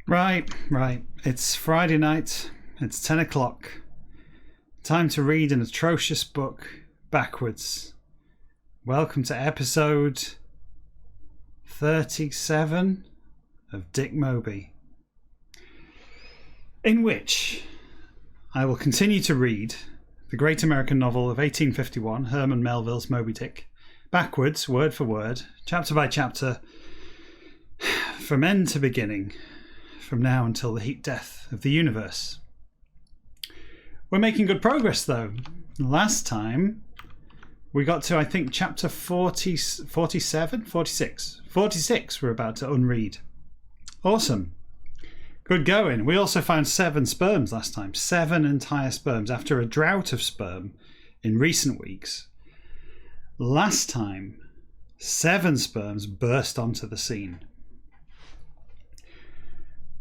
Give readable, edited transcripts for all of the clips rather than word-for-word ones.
Right. It's Friday night. It's 10 o'clock. Time to read an atrocious book backwards. Welcome to episode 37 of Dick Moby, in which I will continue to read the great American novel of 1851, Herman Melville's Moby Dick, backwards, word for word, chapter by chapter, from end to beginning, from now until the heat death of the universe. We're making good progress, though. Last time we got to, I think, chapter 46 we're about to unread. Awesome. Good going. We also found 7 sperms last time. 7 entire sperms after a drought of sperm in recent weeks. Last time, 7 sperms burst onto the scene,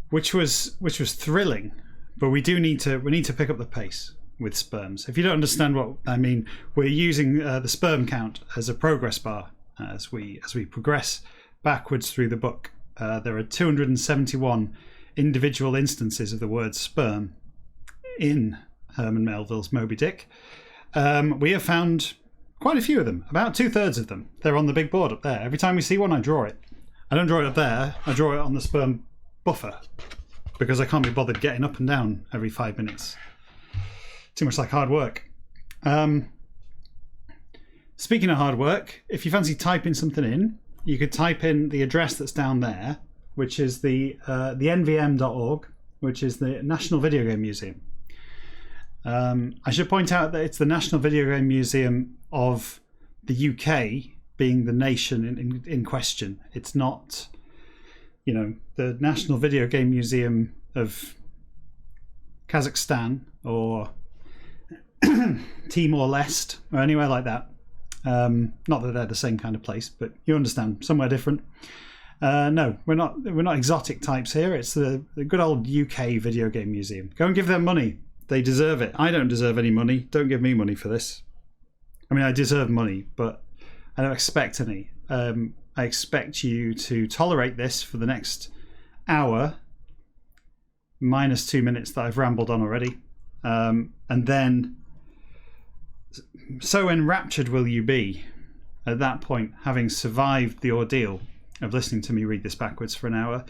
which was thrilling. But we need to pick up the pace with sperms. If you don't understand what I mean, we're using the sperm count as a progress bar as we progress backwards through the book. There are 271 individual instances of the word sperm in Herman Melville's Moby Dick. We have found quite a few of them, about 2/3 of them. They're on the big board up there. Every time we see one, I draw it. I don't draw it up there, I draw it on the sperm buffer, because I can't be bothered getting up and down every 5 minutes. Too much like hard work. Speaking of hard work, if you fancy typing something in, you could type in the address that's down there, which is the nvm.org, which is the National Video Game Museum. I should point out that it's the National Video Game Museum of the UK, being the nation in question. It's not, the National Video Game Museum of Kazakhstan or Timor-Leste or anywhere like that. Not that they're the same kind of place, but you understand, somewhere different. No, we're not exotic types here. It's the good old UK Video Game Museum. Go and give them money. They deserve it. I don't deserve any money. Don't give me money for this. I mean, I deserve money, but I don't expect any. I expect you to tolerate this for the next hour, minus 2 minutes that I've rambled on already. And then, so enraptured will you be at that point, having survived the ordeal of listening to me read this backwards for an hour,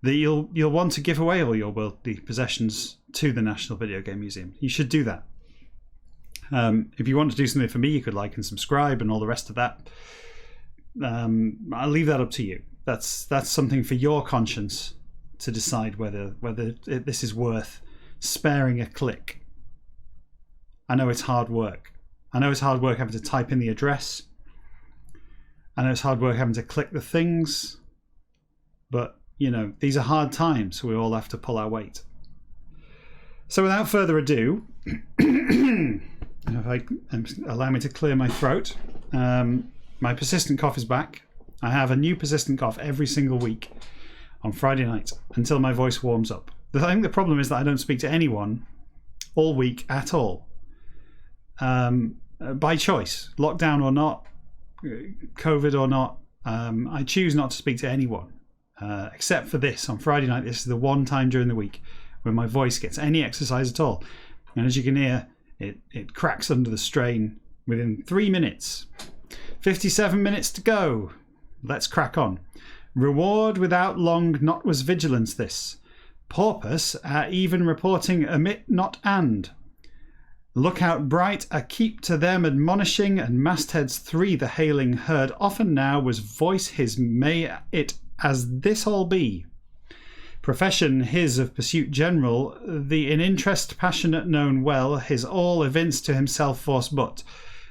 that you'll want to give away all your worldly possessions to the National Video Game Museum. You should do that. If you want to do something for me, you could like and subscribe and all the rest of that. I'll leave that up to you. That's something for your conscience to decide whether this is worth sparing a click. I know it's hard work. I know it's hard work having to type in the address. I know it's hard work having to click the things. But, these are hard times, so we all have to pull our weight. So without further ado, allow me to clear my throat. My persistent cough is back. I have a new persistent cough every single week on Friday night until my voice warms up. I think the problem is that I don't speak to anyone all week at all. By choice, lockdown or not, COVID or not, I choose not to speak to anyone except for this on Friday night. This is the one time during the week when my voice gets any exercise at all. And as you can hear, it cracks under the strain within 3 minutes. 57 minutes to go. Let's crack on. Reward without long not was vigilance this. Porpoise are even reporting omit not and. Look out bright a keep to them admonishing, and mastheads 3 the hailing heard often now was voice his may it as this all be. Profession his of pursuit general, the in interest passionate known well, his all evinced to himself force but.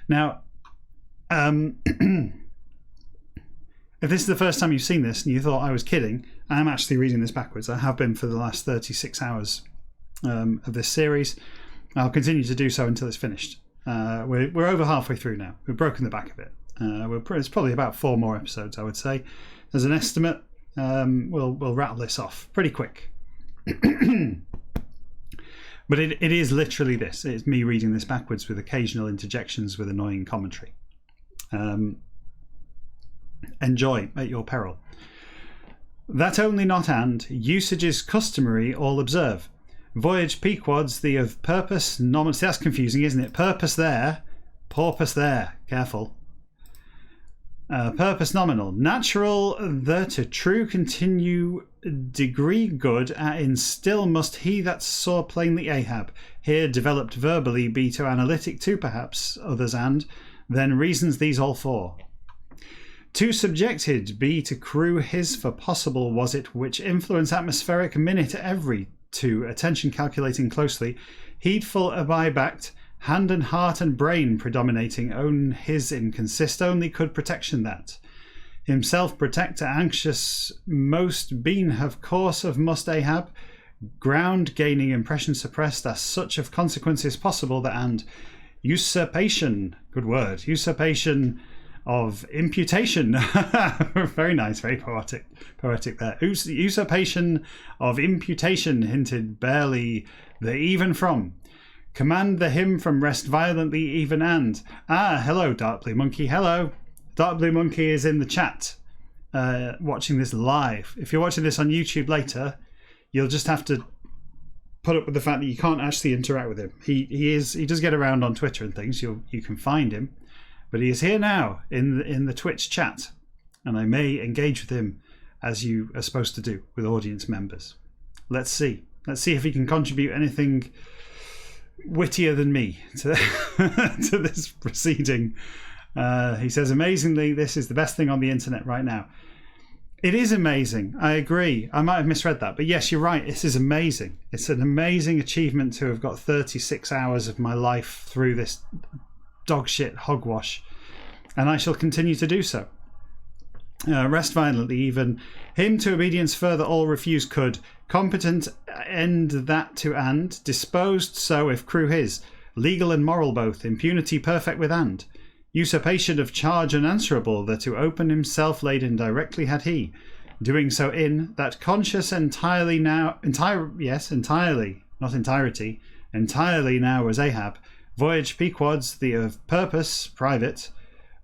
Now, if this is the first time you've seen this and you thought I was kidding, I am actually reading this backwards. I have been for the last 36 hours of this series. I'll continue to do so until it's finished. We're over halfway through now. We've broken the back of it. It's probably about 4 more episodes, I would say. As an estimate, we'll rattle this off pretty quick. But it is literally this. It's me reading this backwards with occasional interjections with annoying commentary. Enjoy at your peril. That only not and, usages customary all observe. Voyage Pequods, the of purpose, nominal. See, that's confusing, isn't it? Purpose there, porpoise there. Careful. Purpose nominal. Natural, the to true continue degree good, in still must he that saw plainly Ahab. Here developed verbally be to analytic too perhaps, others and, then reasons these all four. Too subjected be to crew his for possible was it, which influence atmospheric minute every to attention calculating closely, heedful abide backed, hand and heart and brain predominating own his in consist only could protection that. Himself protector anxious most been have course of must Ahab, ground gaining impression suppressed as such of consequences possible that and usurpation, good word, usurpation of imputation. Very nice, very poetic there. Usurpation of imputation hinted barely the even from. Command the him from rest violently even and. Hello, Dark Blue Monkey. Hello. Dark Blue Monkey is in the chat, watching this live. If you're watching this on YouTube later, you'll just have to put up with the fact that you can't actually interact with him. He does get around on Twitter and things. You can find him. But he is here now in the Twitch chat, and I may engage with him as you are supposed to do with audience members. Let's see. Let's see if he can contribute anything wittier than me to, to this proceeding. He says, amazingly, this is the best thing on the internet right now. It is amazing. I agree. I might have misread that. But yes, you're right. This is amazing. It's an amazing achievement to have got 36 hours of my life through this dog shit hogwash, and I shall continue to do so. Rest violently even him to obedience further all refuse could, competent end that to and, disposed so if crew his, legal and moral both, impunity perfect with and, usurpation of charge unanswerable that to open himself laid in directly had he, doing so in that conscious entirely now entirely not entirety entirely now was Ahab. Voyage Pequods, the of purpose, private,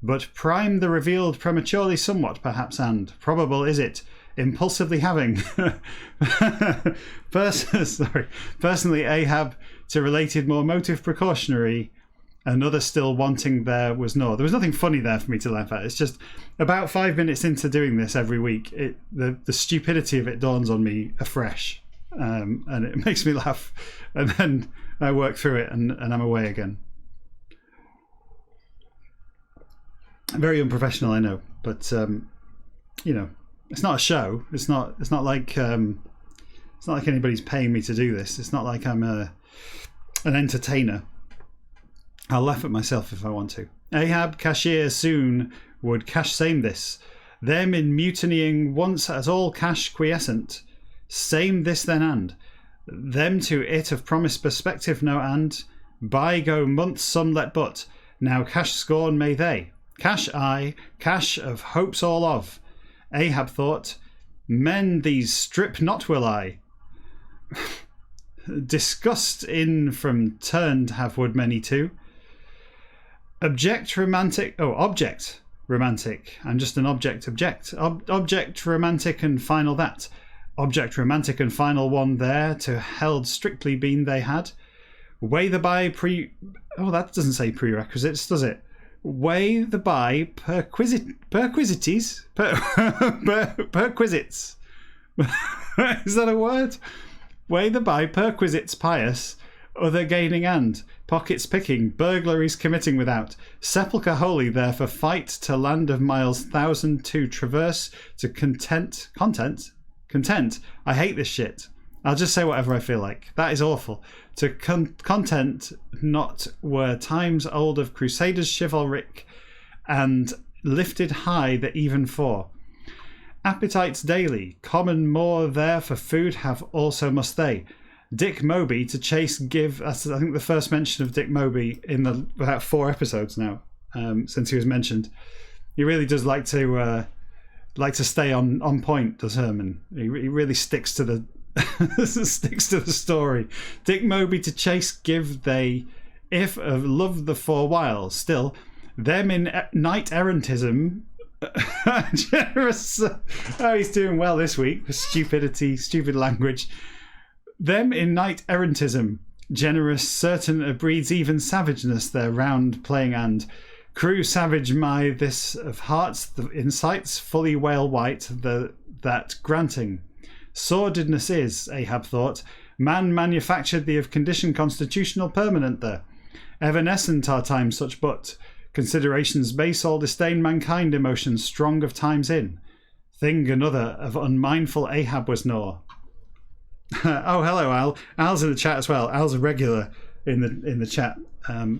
but prime the revealed prematurely somewhat, perhaps, and probable is it, impulsively having personally Ahab to related more motive precautionary, another still wanting there was no. There was nothing funny there for me to laugh at. It's just about 5 minutes into doing this every week, the stupidity of it dawns on me afresh, and it makes me laugh, and then I work through it and I'm away again. Very unprofessional, I know, but you know, it's not a show. It's not like anybody's paying me to do this. It's not like I'm an entertainer. I'll laugh at myself if I want to. Ahab cashier soon would cash same this. Them in mutinying once as all cash quiescent. Same this then and. Them to it of promised perspective no and. By go months some let but. Now cash scorn may they. Cash I, cash of hopes all of. Ahab thought, men these strip not will I. Disgust in from turned have would many too. Object romantic. I'm just an object. Object romantic and final that. Object romantic and final one there to held strictly been they had. Way the by that doesn't say prerequisites, does it? Way the by perquisites. Perquisites. Is that a word? Way the by perquisites pious, other gaining and pockets picking, burglaries committing without, sepulchre holy there for fight to land of miles 1,000 to traverse to content. I hate this shit. I'll just say whatever I feel like. That is awful. To content not were times old of crusaders chivalric and lifted high the even for. Appetites daily, common more there for food have also must they. Dick Moby to chase give. That's I think the first mention of Dick Moby in the about 4 episodes now, since he was mentioned. He really does like to stay on point, does Herman? He really sticks to the sticks to the story. Dick Moby to chase give they, if of love the 4 while still them in knight errantism Generous. Oh, he's doing well this week for stupidity, stupid language. Them in knight errantism, generous, certain of breeds even savageness their round playing and crew savage my this of hearts the insights fully whale white that granting sordidness is Ahab thought man manufactured the of condition constitutional permanent there evanescent are times such but considerations base all disdain mankind emotions strong of times in thing another of unmindful Ahab was nor. Oh, hello, Al. Al's in the chat as well. Al's a regular in the chat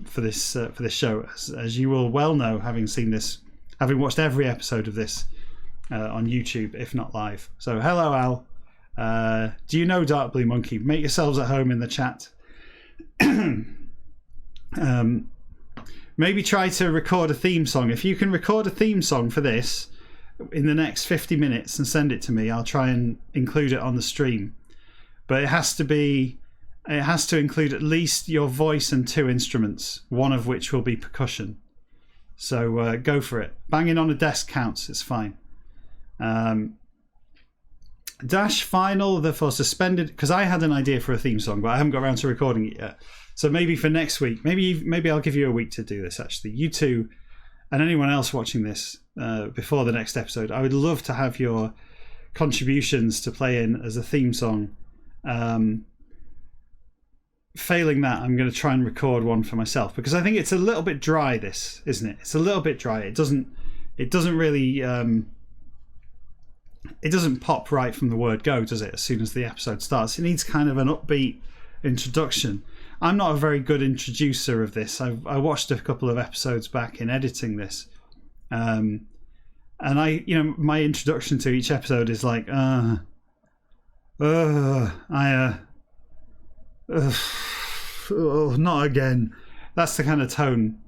for this show, as you will well know, having watched every episode of this on YouTube, if not live. So, hello, Al. Do you know Dark Blue Monkey? Make yourselves at home in the chat. Maybe try to record a theme song. If you can record a theme song for this in the next 50 minutes and send it to me, I'll try and include it on the stream. But it has to include at least your voice and 2 instruments, one of which will be percussion. So go for it. Banging on a desk counts, it's fine. Dash final for suspended, because I had an idea for a theme song, but I haven't got around to recording it yet. So maybe for next week, maybe I'll give you a week to do this, actually. You two and anyone else watching this before the next episode, I would love to have your contributions to play in as a theme song. Failing that, I'm going to try and record one for myself because I think it's a little bit dry. This isn't it? It's a little bit dry. It doesn't really it doesn't pop right from the word go, does it? As soon as the episode starts, it needs kind of an upbeat introduction. I'm not a very good introducer of this. I watched a couple of episodes back in editing this, and my introduction to each episode is like not again. That's the kind of tone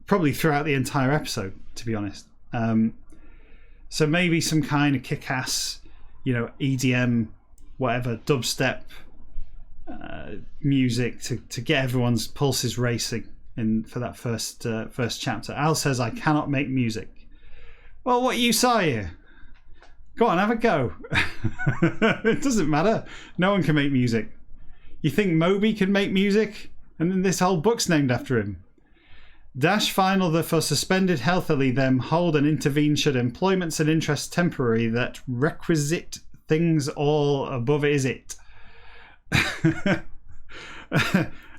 probably throughout the entire episode, to be honest. So maybe some kind of kick-ass, EDM, whatever, dubstep music to get everyone's pulses racing for that first chapter. Al says, I cannot make music. Well, what you say? Go on, have a go. It doesn't matter. No one can make music. You think Moby can make music? And then this whole book's named after him. Dash final the for suspended healthily them hold and intervene should employments and interests temporary that requisite things all above is it.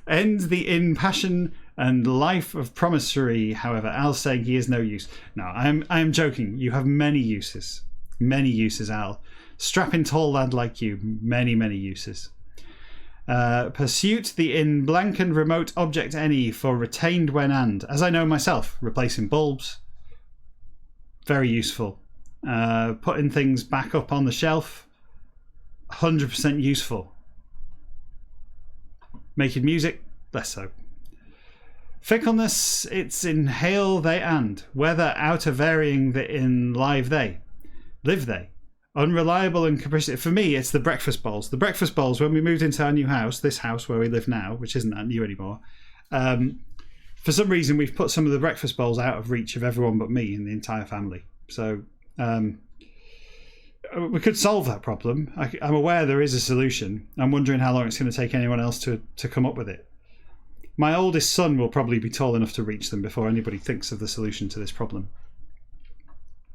End the in passion and life of promissory, however, Al saying he is no use. No, I am joking. You have many uses. Many uses, Al. Strapping tall lad like you, many, many uses. Pursuit the in blank and remote object any for retained when and, as I know myself, replacing bulbs, very useful. Putting things back up on the shelf, 100% useful. Making music, less so. Fickleness, it's in hail they and, weather outer varying the in live they. Live they. Unreliable and capricious. For me, it's the breakfast bowls. The breakfast bowls, when we moved into our new house, this house where we live now, which isn't that new anymore, for some reason we've put some of the breakfast bowls out of reach of everyone but me and the entire family. So we could solve that problem. I'm aware there is a solution. I'm wondering how long it's going to take anyone else to come up with it. My oldest son will probably be tall enough to reach them before anybody thinks of the solution to this problem.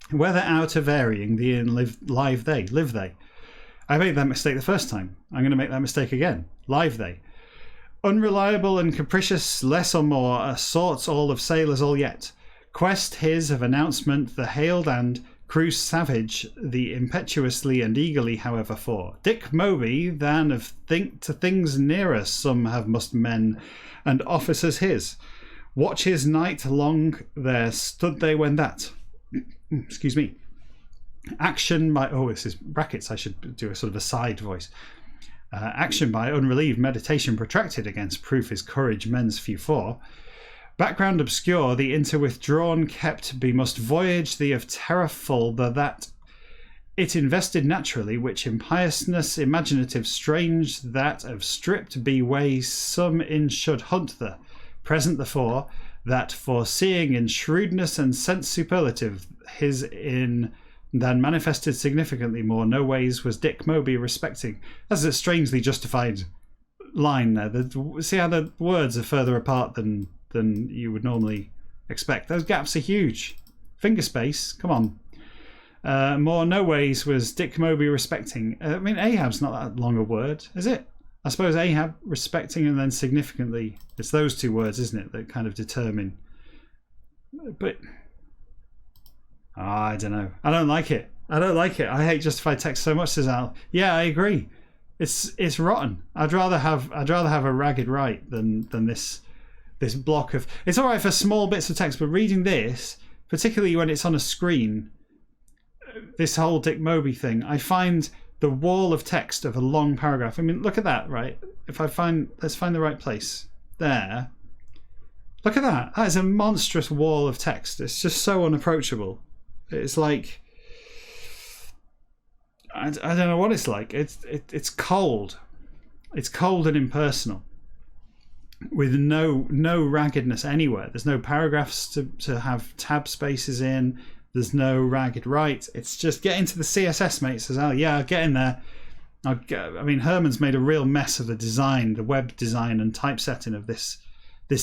Whether outer varying the in live they. I made that mistake the first time. I'm going to make that mistake again. Live they. Unreliable and capricious, less or more, sorts all of sailors all yet. Quest his of announcement the hailed and cruise savage the impetuously and eagerly, however, for Dick Moby than of think to things nearer some have must men and officers his. Watch his night long there stood they when that. Excuse me. Action by... Oh, this is brackets. I should do a sort of a side voice. Action by unrelieved meditation protracted against proof is courage men's few for. Background obscure, the interwithdrawn kept be must voyage the of terror full, the that it invested naturally, which impiousness imaginative strange, that of stripped be way some in should hunt the present the for, that foreseeing in shrewdness and sense superlative his in than manifested significantly more. No ways was Dick Moby respecting. That's a strangely justified line there. See how the words are further apart than you would normally expect. Those gaps are huge. Finger space, come on. More no ways was Dick Moby respecting. I mean, Ahab's not that long a word, is it? I suppose Ahab respecting and then significantly. It's those two words, isn't it, that kind of determine. But I don't know. I don't like it. I hate justified text so much, says Al. Yeah, I agree. It's rotten. I'd rather have a ragged right than this block of. It's all right for small bits of text, but reading this, particularly when it's on a screen, this whole Dick Moby thing, I find the wall of text of a long paragraph. I mean, look at that, right? Let's find the right place. There. Look at that. That is a monstrous wall of text. It's just so unapproachable. It's like, I don't know what it's like. It's cold. It's cold and impersonal, with no raggedness anywhere. There's no paragraphs to have tab spaces in. There's no ragged right. It's just get into the CSS, mate. Says, oh yeah, I'll get in there. I mean, Herman's made a real mess of the design, the web design and typesetting of this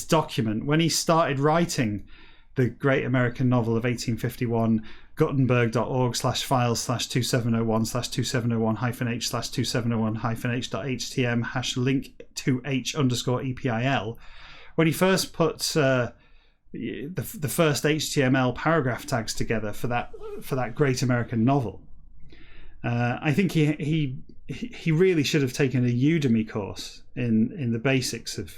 document. When he started writing the great American novel of 1851, Gutenberg.org/files/2701/h/2701-h.htm #link to h_epil. When he first put the first HTML paragraph tags together for that great American novel, I think he really should have taken a Udemy course in the basics of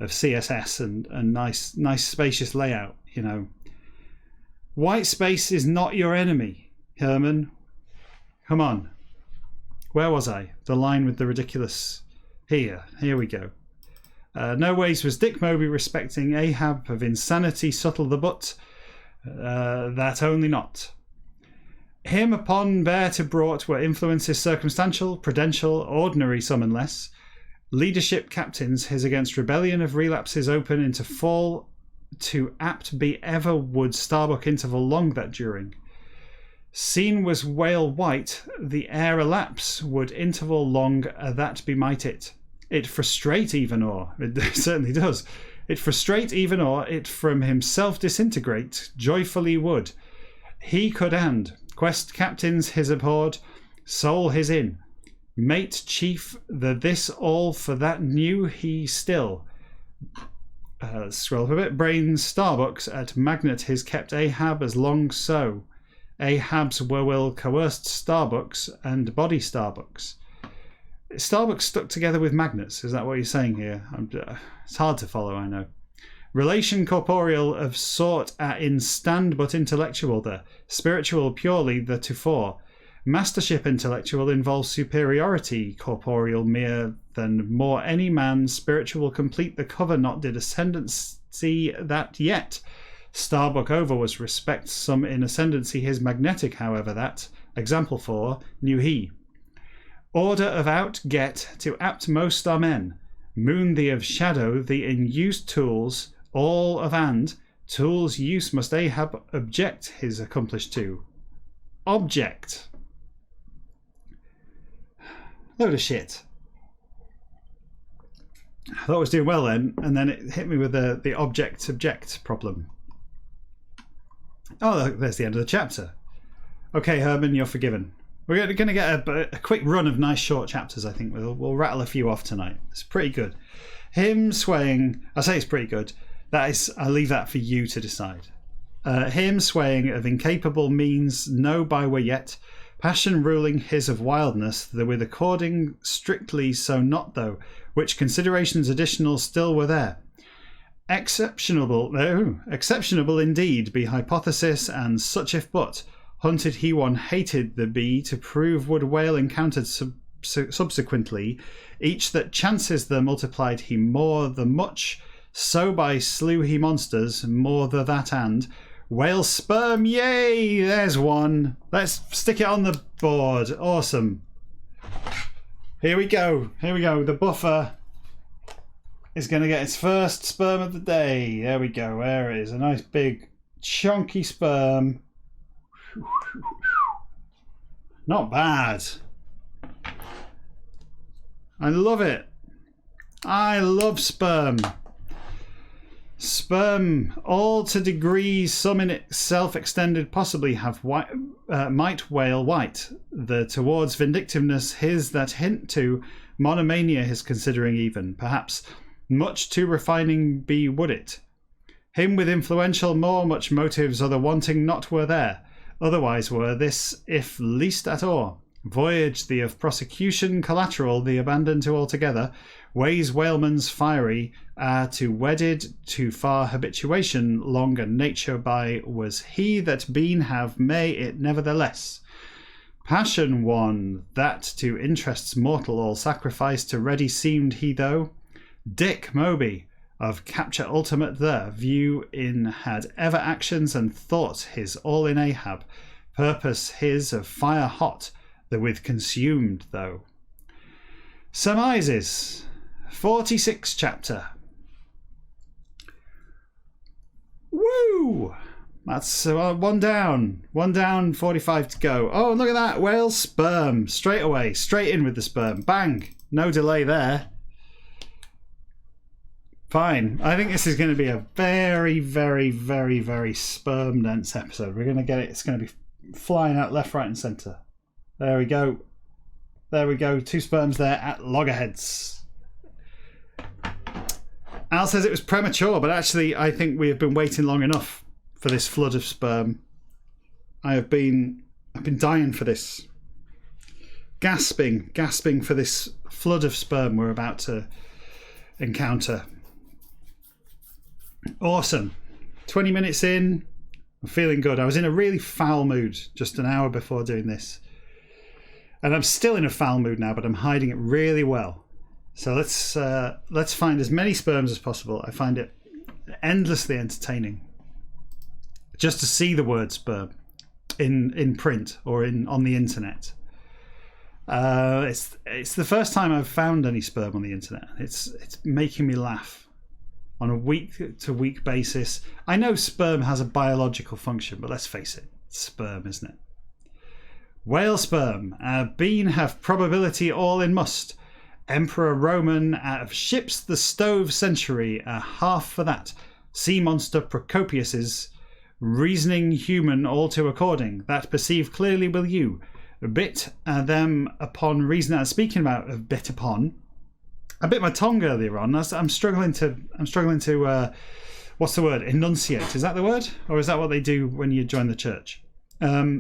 CSS and nice spacious layout. You know, white space is not your enemy, Herman. Come on. Where was I? The line with the ridiculous. Here we go. No ways was Dick Moby respecting Ahab of insanity subtle the butt, that only not. Him upon bear to brought were influences circumstantial, prudential, ordinary some and less. Leadership captains his against rebellion of relapses open into fall to apt be ever would Starbuck interval long that during. Seen was whale white, the air elapse would interval long that be might it. It frustrate even or, it certainly does. It frustrate even or, it from himself disintegrate, joyfully would. He could and, quest captains his abhorred, soul his in. Mate chief the this all for that knew he still. Scroll up a bit. Brain Starbucks at magnet his kept Ahab as long so. Ahab's will coerced Starbucks and body Starbucks. Starbucks stuck together with magnets. Is that what you're saying here? It's hard to follow, I know. Relation corporeal of sort in stand but intellectual the. Spiritual purely the to fore. Mastership intellectual involves superiority corporeal mere than more any man spiritual complete the cover not did ascendancy that yet. Starbuck over was respect some in ascendancy his magnetic however that. Example 4 knew he. Order of out get to apt most are men. Moon the of shadow the in used tools all of and tools use must Ahab object his accomplished to. Object. Load of shit. I thought I was doing well then, and then it hit me with the object-subject problem. Oh, there's the end of the chapter. Okay, Herman, you're forgiven. We're going to get a quick run of nice short chapters, I think. We'll rattle a few off tonight. It's pretty good. Him swaying... I say it's pretty good. I'll leave that for you to decide. Him swaying of incapable means no byway yet... Passion ruling his of wildness, though with according strictly so not though, which considerations additional still were there. Exceptionable indeed be hypothesis, and such if but, hunted he one hated the bee to prove would whale encountered subsequently, each that chances the multiplied he more the much, so by slew he monsters, more the that and, whale sperm, yay! There's one. Let's stick it on the board. Awesome. Here we go. The buffer is going to get its first sperm of the day. There we go. There it is. A nice big chunky sperm. Not bad. I love it. I love sperm. Sperm, all to degrees some in itself extended, possibly have might whale white. The towards vindictiveness his that hint to monomania his considering even, perhaps much too refining be would it. Him with influential more much motives other wanting not were there, otherwise were this if least at all. Voyage the of prosecution collateral the abandon to altogether, ways whaleman's fiery, to wedded to far habituation, longer nature by was he that been have may it nevertheless. Passion one, that to interests mortal all sacrifice to ready seemed he though. Dick Moby, of capture ultimate the view in had ever actions and thoughts his all in Ahab, purpose his of fire hot, the with consumed though. Surmises, 46th chapter. Woo! That's one down, 45 to go. Oh, look at that, whale sperm, straight away, straight in with the sperm, bang, no delay there. Fine, I think this is going to be a very, very, very, very sperm dense episode. We're going to get it, it's going to be flying out left, right and centre. There we go. There we go. 2 sperms there at loggerheads. Al says it was premature, but actually I think we have been waiting long enough for this flood of sperm. I've been dying for this. Gasping for this flood of sperm we're about to encounter. Awesome. 20 minutes in. I'm feeling good. I was in a really foul mood just an hour before doing this. And I'm still in a foul mood now, but I'm hiding it really well. So let's find as many sperms as possible. I find it endlessly entertaining just to see the word sperm in print or on the internet. It's the first time I've found any sperm on the internet. It's making me laugh on a week to week basis. I know sperm has a biological function, but let's face it, it's sperm, isn't it? Whale sperm, bean have probability all in must. Emperor Roman out of ships the stove century, half for that. Sea monster Procopius's reasoning human all to according, that perceive clearly will you. Bit them upon reason. Speaking about a bit upon, I bit my tongue earlier on. I'm struggling to what's the word? Enunciate. Is that the word, or is that what they do when you join the church? Yeah,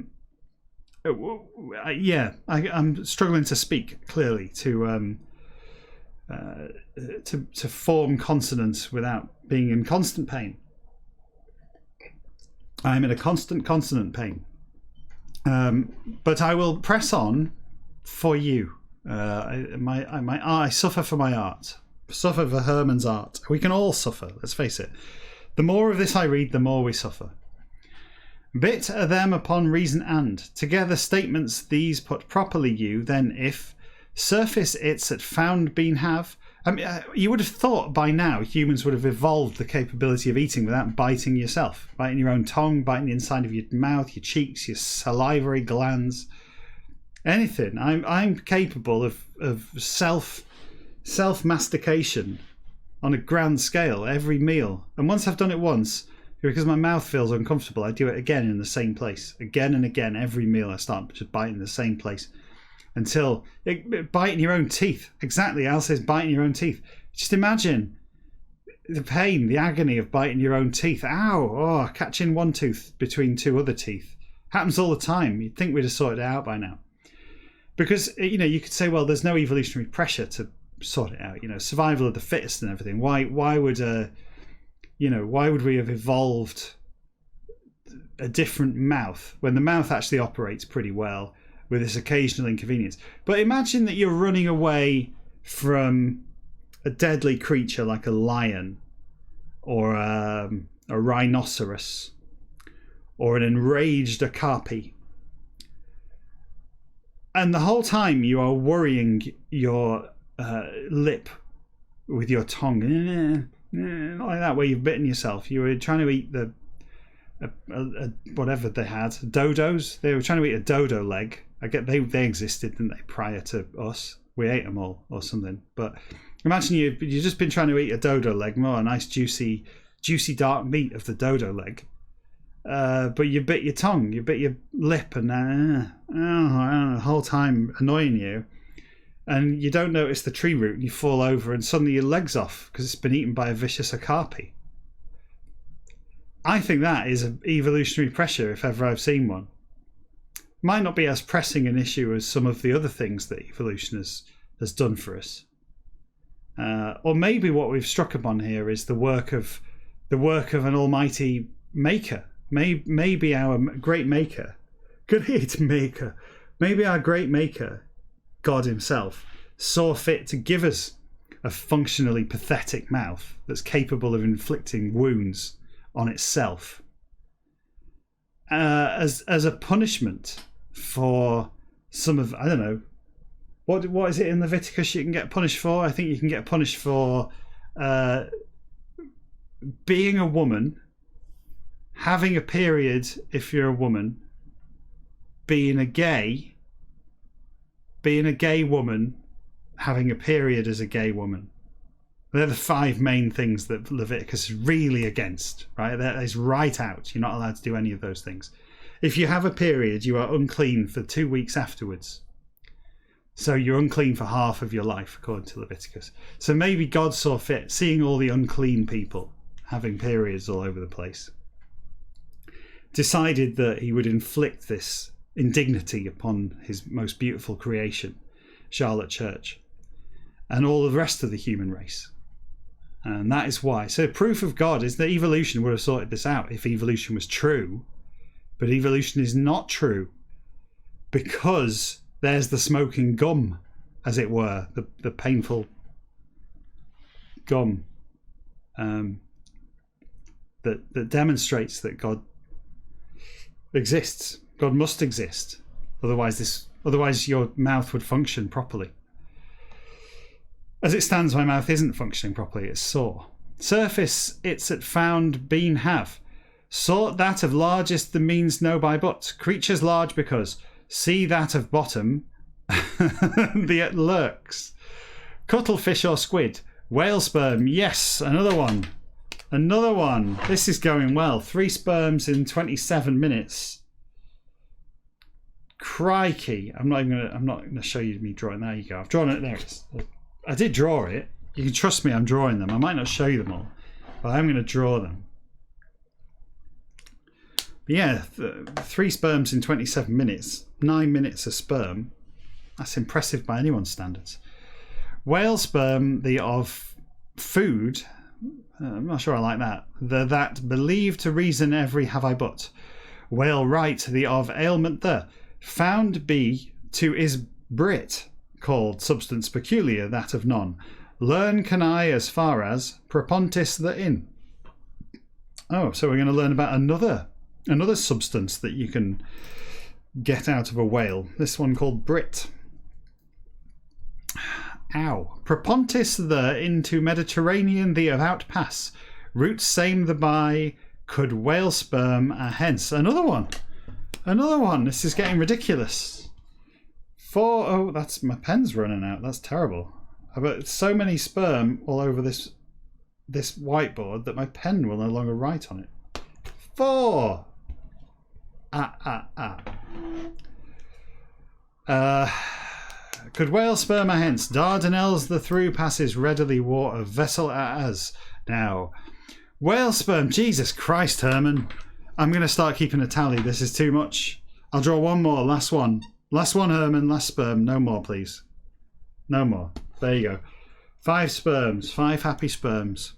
I'm struggling to speak clearly to form consonants without being in constant pain. I'm in a constant consonant pain, but I will press on for you. I suffer for my art, suffer for Herman's art. We can all suffer. Let's face it. The more of this I read, the more we suffer. Bit are them upon reason and together statements these put properly you then if surface it's at found been have. I mean, you would have thought by now humans would have evolved the capability of eating without biting yourself, biting your own tongue, biting the inside of your mouth, your cheeks, your salivary glands, anything. I'm capable of self mastication on a grand scale every meal, and once I've done it once, because my mouth feels uncomfortable, I do it again in the same place. Again and again, every meal I start just biting the same place. Until biting your own teeth. Exactly, Al says biting your own teeth. Just imagine the pain, the agony of biting your own teeth. Ow! Oh, catching one tooth between 2 other teeth. Happens all the time. You'd think we'd have sorted it out by now. Because, you could say, well, there's no evolutionary pressure to sort it out. Survival of the fittest and everything. Why would we have evolved a different mouth when the mouth actually operates pretty well with this occasional inconvenience? But imagine that you're running away from a deadly creature like a lion or a rhinoceros or an enraged okapi. And the whole time you are worrying your lip with your tongue. Like that, where you've bitten yourself. You were trying to eat whatever they had, dodos. They were trying to eat a dodo leg. I get they existed, didn't they, prior to us? We ate them all or something. But imagine you've just been trying to eat a dodo leg, more a nice juicy dark meat of the dodo leg. But you bit your tongue, you bit your lip, and the whole time annoying you. And you don't notice the tree root, and you fall over, and suddenly your leg's off because it's been eaten by a vicious okapi. I think that is an evolutionary pressure if ever I've seen one. Might not be as pressing an issue as some of the other things that evolution has done for us. Or maybe what we've struck upon here is the work of an almighty maker. Maybe our great maker, maybe our great maker, God himself, saw fit to give us a functionally pathetic mouth that's capable of inflicting wounds on itself as a punishment for some of, I don't know, what is it in Leviticus you can get punished for? I think you can get punished for being a woman, having a period if you're a woman, being a gay woman, having a period as a gay woman. They're the 5 main things that Leviticus is really against, right? That is right out. You're not allowed to do any of those things. If you have a period, you are unclean for 2 weeks afterwards. So you're unclean for half of your life, according to Leviticus. So maybe God saw fit, seeing all the unclean people having periods all over the place, decided that he would inflict this indignity upon his most beautiful creation, Charlotte Church, and all the rest of the human race. And that is why. So proof of God is that evolution would have sorted this out if evolution was true. But evolution is not true because there's the smoking gum, as it were, the painful gum that demonstrates that God exists. God must exist. Otherwise your mouth would function properly. As it stands, my mouth isn't functioning properly. It's sore. Surface it's at found been have. Sort that of largest the means no by but. Creatures large because. See that of bottom the it lurks. Cuttlefish or squid. Whale sperm. Yes, another one. Another one. This is going well. 3 sperms in 27 minutes. Crikey. I'm not gonna show you me drawing. There you go. I've drawn it. There it is. I did draw it. You can trust me, I'm drawing them. I might not show you them all, but I'm going to draw them. But yeah, 3 sperms in 27 minutes. 9 minutes a sperm. That's impressive by anyone's standards. Whale sperm, the of food. I'm not sure I like that. The that believe to reason every have I but. Whale right, the of ailment the. Found be to is Brit. Called substance peculiar, that of none. Learn can I as far as propontis the in. Oh, so we're going to learn about another substance that you can get out of a whale. This one called Brit. Ow. Propontis the into Mediterranean the of outpass. Roots same the by could whale sperm a hence. Another one. This is getting ridiculous. Oh, that's my pen's running out. That's terrible. I've got so many sperm all over this whiteboard that my pen will no longer write on it. 4. Could whale sperm a hence? Dardanelles the through passes readily water vessel as. Now, whale sperm. Jesus Christ, Herman. I'm going to start keeping a tally. This is too much. I'll draw one more. Last one. Last one, Herman. Last sperm. No more, please. No more. There you go. 5 sperms. 5 happy sperms.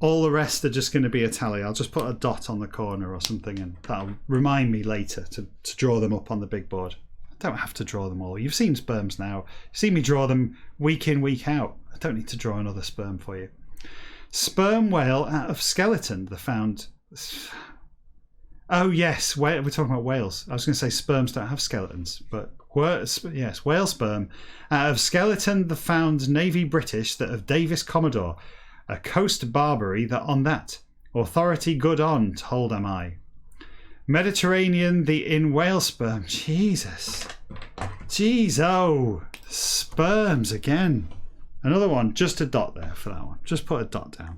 All the rest are just going to be a tally. I'll just put a dot on the corner or something, and that'll remind me later to draw them up on the big board. I don't have to draw them all. You've seen sperms now. You've seen me draw them week in, week out. I don't need to draw another sperm for you. Sperm whale out of skeleton. The found... Oh, yes, we're talking about whales. I was going to say sperms don't have skeletons, but yes, whale sperm. Out of skeleton, the found Navy British that of Davis Commodore, a coast Barbary that on that. Authority good on, told am I. Mediterranean, the in whale sperm. Jesus. Jeez, oh. Sperms again. Another one. Just a dot there for that one. Just put a dot down.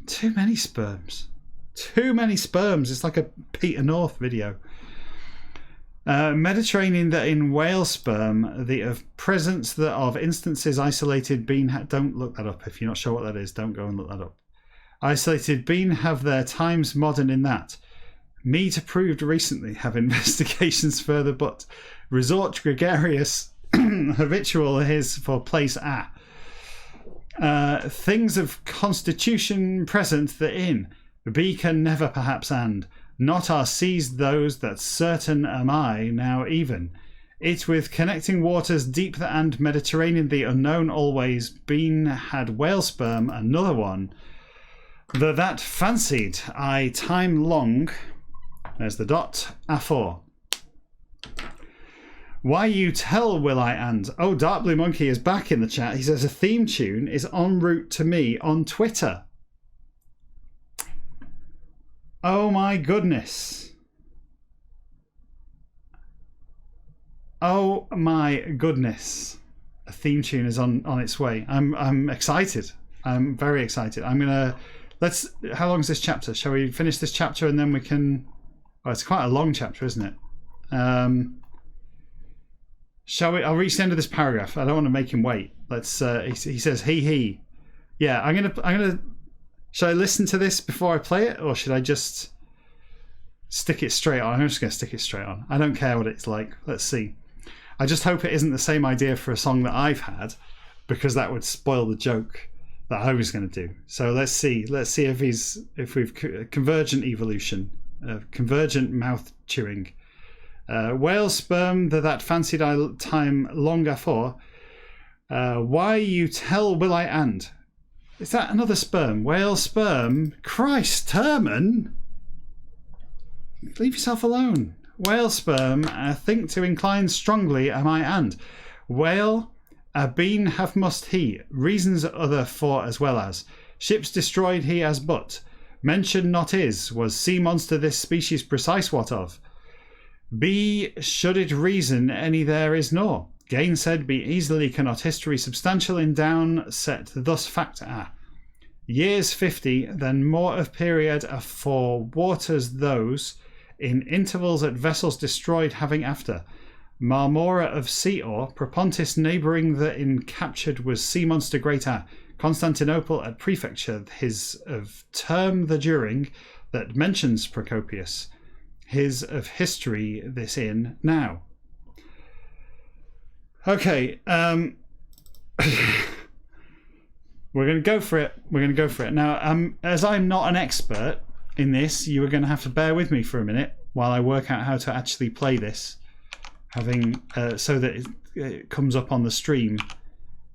Too many sperms. Too many sperms. It's like a Peter North video. Mediterranean, that in whale sperm, the of presence that of instances isolated being don't look that up. If you're not sure what that is, don't go and look that up. Isolated being have their times modern in that. Meat approved recently have investigations further, but resort gregarious habitual his for place things of constitution present that in be can never perhaps and not are seized those that certain am I now even it with connecting waters deep and Mediterranean the unknown always been had whale sperm another one that fancied I time long. There's the dot afore. Why you tell will I and oh, Dark Blue Monkey is back in the chat. He says a theme tune is en route to me on Twitter. Oh my goodness. Oh my goodness. A theme tune is on its way. I'm excited. I'm very excited. I'm gonna how long is this chapter? Shall we finish this chapter and then we can it's quite a long chapter, isn't it? Shall we? I'll reach the end of this paragraph. I don't want to make him wait. Let's. He says he. Yeah, I'm gonna. Should I listen to this before I play it, or should I just stick it straight on? I'm just gonna stick it straight on. I don't care what it's like. Let's see. I just hope it isn't the same idea for a song that I've had, because that would spoil the joke that I was going to do. So let's see. Let's see if we've convergent evolution. Convergent mouth chewing. Whale sperm that fancied I time long afore. Why you tell will I and? Is that another sperm? Whale sperm? Christ, Terman! Leave yourself alone. Whale sperm, I think to incline strongly am I and. Whale, a bean have must he. Reasons other for as well as. Ships destroyed he as but. Mention not is, was sea monster this species precise what of? B should it reason any there is nor. Gainsaid be easily cannot history substantial in down set thus fact Years 50, then more of period for waters those, in intervals at vessels destroyed having after. Marmora of sea or, Propontis neighbouring the in captured was sea monster great Constantinople at prefecture his of term the during that mentions Procopius his of history this in now. Okay, we're going to go for it. Now, as I'm not an expert in this, you are going to have to bear with me for a minute while I work out how to actually play this, having so that it comes up on the stream.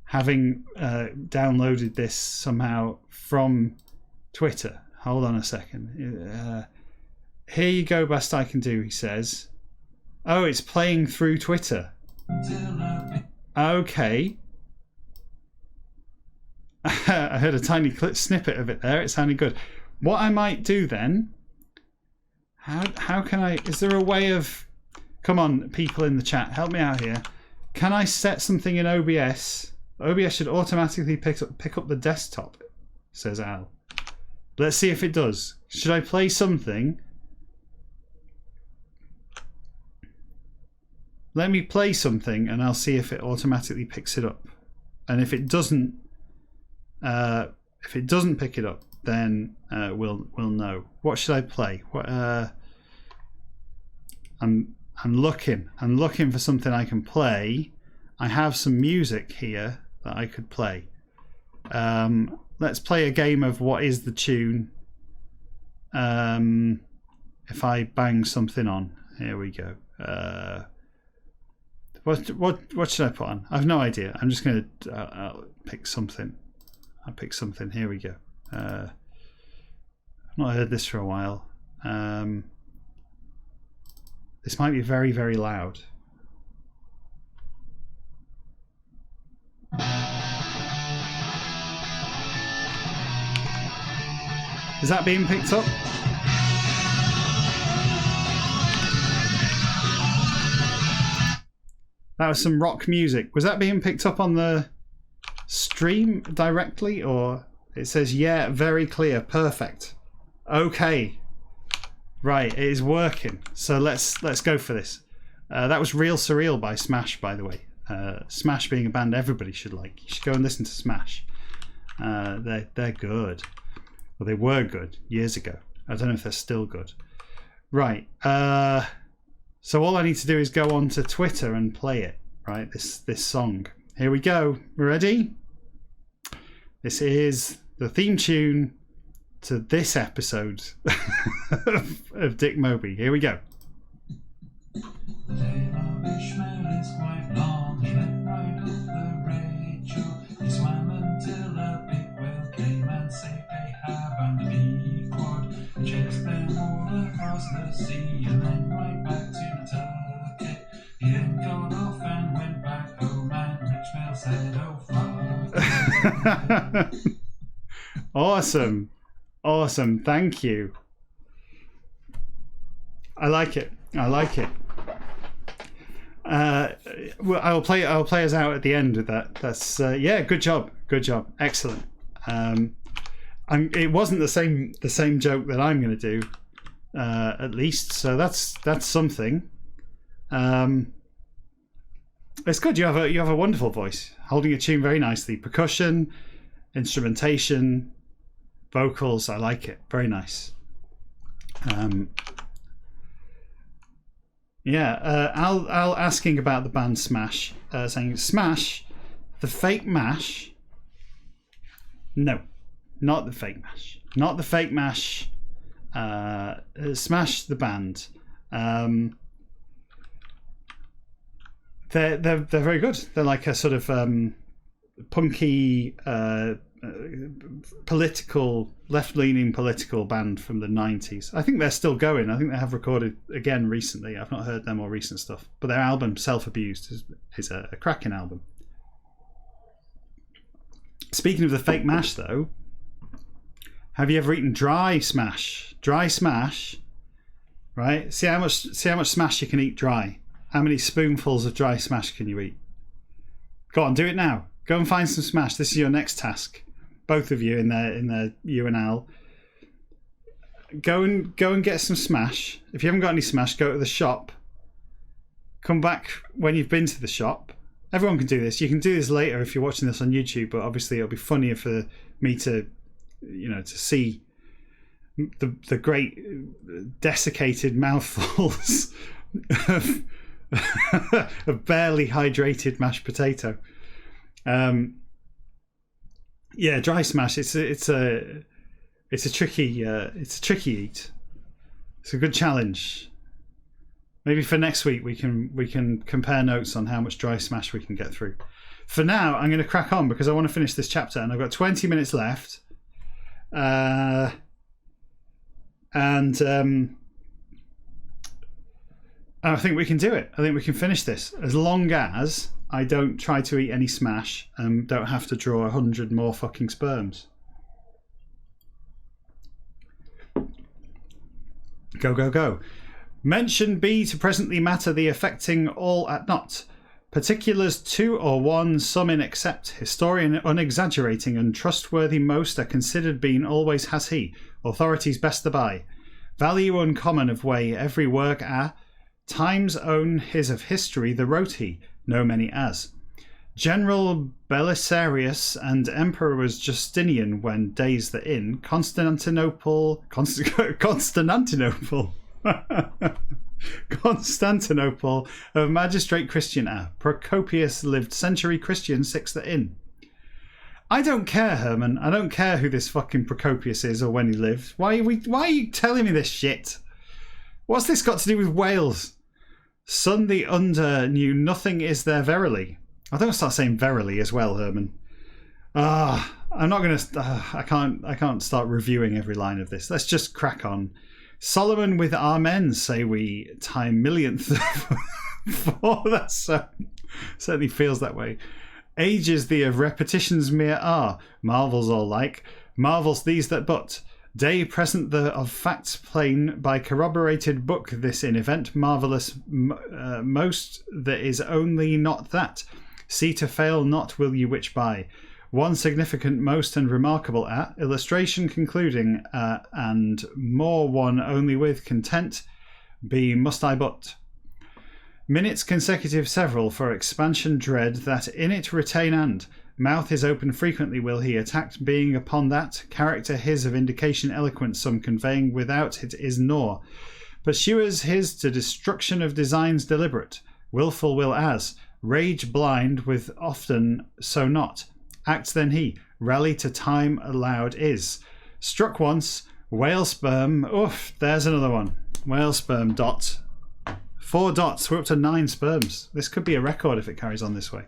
Having downloaded this somehow from Twitter. Hold on a second. Here you go, best I can do, he says. Oh, it's playing through Twitter. Okay. I heard a tiny snippet of it there. It sounded good. What I might do then... How can I... Is there a way of... Come on, people in the chat, help me out here. Can I set something in OBS... OBS should automatically pick up the desktop, says Al. Let's see if it does. Should I play something? Let me play something and I'll see if it automatically picks it up. And if it doesn't pick it up, then we'll know. What should I play? What I'm looking for something I can play. I have some music here that I could play. Let's play a game of what is the tune. If I bang something on, here we go. What should I put on? I've no idea. I'm just going to pick something. I'll pick something. Here we go. I've not heard this for a while. This might be very, very loud. Is that being picked up? That was some rock music. Was that being picked up on the stream directly, or it says yeah, very clear, perfect. Okay, right, it is working. So let's go for this. That was Real Surreal by Smash, by the way. Smash being a band everybody should like. You should go and listen to Smash. They're good. Well, they were good years ago. I don't know if they're still good. Right. So all I need to do is go on to Twitter and play it. Right. This song. Here we go. Ready? This is the theme tune to this episode of Dick Moby. Here we go. He swam until a big whale came and saved Ahab and Pequod. Chased them all across the sea and then right back to Nantucket. He then got off and went back home and Rich Mel said, oh fuck. Awesome. Awesome. Thank you. I like it. I like it. Well, I'll play us out at the end with that. That's yeah, good job, excellent. It wasn't the same joke that I'm going to do, at least. So that's something. It's good. You have a wonderful voice, holding a tune very nicely. Percussion, instrumentation, vocals. I like it. Very nice. Yeah, Al asking about the band Smash, saying Smash, the fake mash. No, not the fake mash. Not the fake mash. Smash the band. They're very good. They're like a sort of punky, political, left-leaning political band from the 90s. I think they're still going. I think they have recorded again recently. I've not heard their more recent stuff, but their album Self-Abused is a cracking album. Speaking of the fake mash, though, have you ever eaten dry smash? Dry smash, right? See how much smash you can eat dry. How many spoonfuls of dry smash can you eat? Go on, do it now. Go and find some smash. This is your next task. Both of you in there, you and Al. Go and get some smash. If you haven't got any smash, go to the shop. Come back when you've been to the shop. Everyone can do this. You can do this later if you're watching this on YouTube, but obviously it'll be funnier for me to see the great desiccated mouthfuls of barely hydrated mashed potato. Yeah, dry smash. It's a tricky eat. It's a good challenge. Maybe for next week we can compare notes on how much dry smash we can get through. For now, I'm going to crack on because I want to finish this chapter, and I've got 20 minutes left. I think we can do it. I think we can finish this as long as I don't try to eat any smash and don't have to draw 100 more fucking sperms. Go, go, go. Mention B to presently matter the affecting all at not. Particulars 2 or 1, some in except. Historian unexaggerating and trustworthy most are considered being always has he. Authorities best abide. Value uncommon of way every work time's own his of history the wrote he. No many as. General Belisarius and Emperor was Justinian when days the in Constantinople of magistrate Christian Procopius lived century Christian 6 the in. I don't care, Herman. I don't care who this fucking Procopius is or when he lived. Why are you telling me this shit? What's this got to do with Wales? Son the under knew nothing is there verily. I don't start saying verily as well, Herman. I'm not going to. I can't start reviewing every line of this. Let's just crack on. Solomon with amen say we time millionth for that certainly feels that way. Ages the of repetitions mere are marvels all like marvels these that but Day present the of facts plain by corroborated book this in event marvellous most that is only not that. See to fail not will you which by. One significant most and remarkable at illustration concluding and more one only with content be must I but. Minutes consecutive several for expansion dread that in it retain and mouth is open frequently will he attacked being upon that character his of indication eloquent some conveying without it is nor pursuers his to destruction of designs deliberate willful will as rage blind with often so not act then he rally to time allowed is struck once whale sperm oof there's another one whale sperm dot 4 dots we're up to 9 sperms. This could be a record if it carries on this way.